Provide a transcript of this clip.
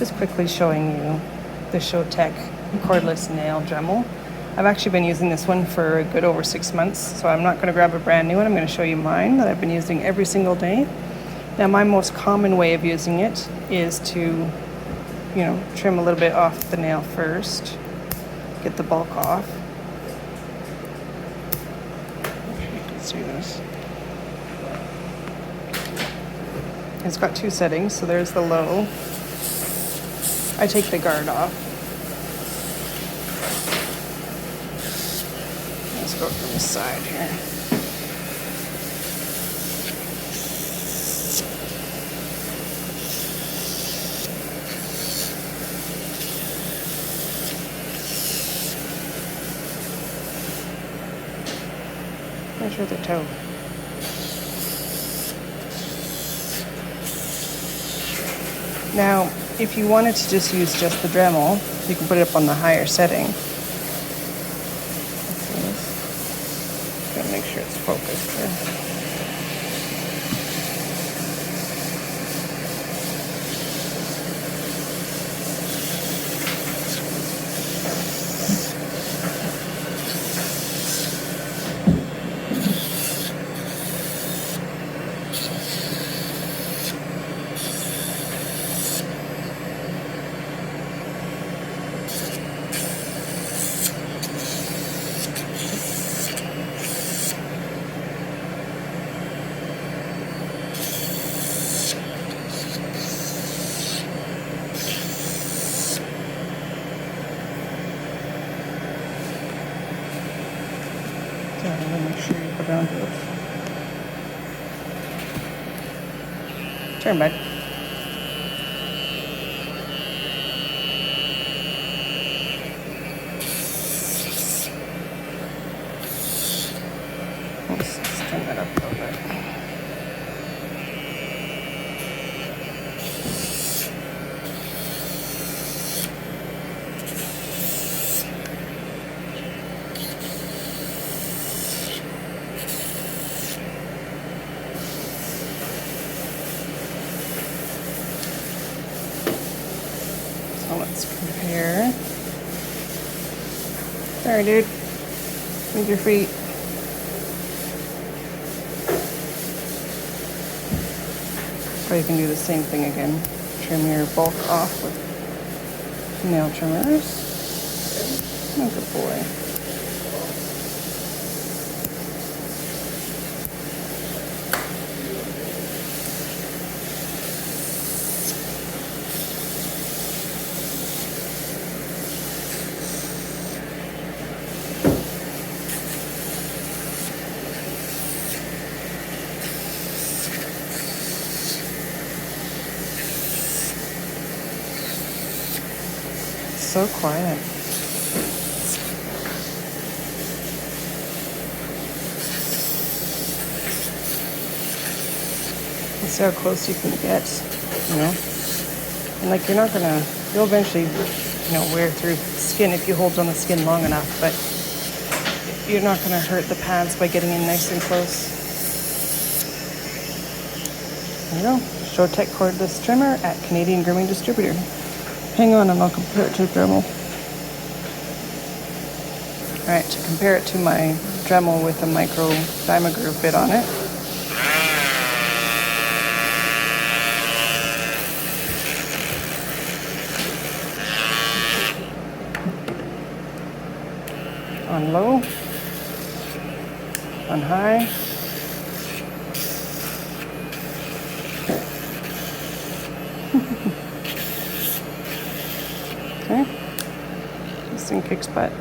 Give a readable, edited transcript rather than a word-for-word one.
Just quickly showing you the Showtech cordless nail Dremel. I've actually been using this one for a good over 6 months, so I'm not going to grab a brand new one. I'm going to show you mine that I've been using every single day. Now, my most common way of using it is to, trim a little bit off the nail first, get the bulk off. Let's do this. It's got 2 settings, so there's the low. I take the guard off. Let's go from the side here. Measure the toe. Now, if you wanted to just use just the Dremel, you can put it up on the higher setting. Gotta make sure it's focused here. Make sure you go down to it. Turn back. Let's turn that up a little bit. So let's compare. Sorry, dude. Move your feet. Or you can do the same thing again. Trim your bulk off with nail trimmers. Oh, good boy. So quiet. Let's see how close you can get, And you're not gonna, you'll eventually, wear through skin if you hold on the skin long enough, but you're not gonna hurt the pads by getting in nice and close. There you go. Showtech cordless trimmer at Canadian Grooming Distributor. Hang on and I'll compare it to Dremel. Alright, to compare it to my Dremel with a micro diamond groove bit on it. On low, on high. Okay, this thing kicks butt.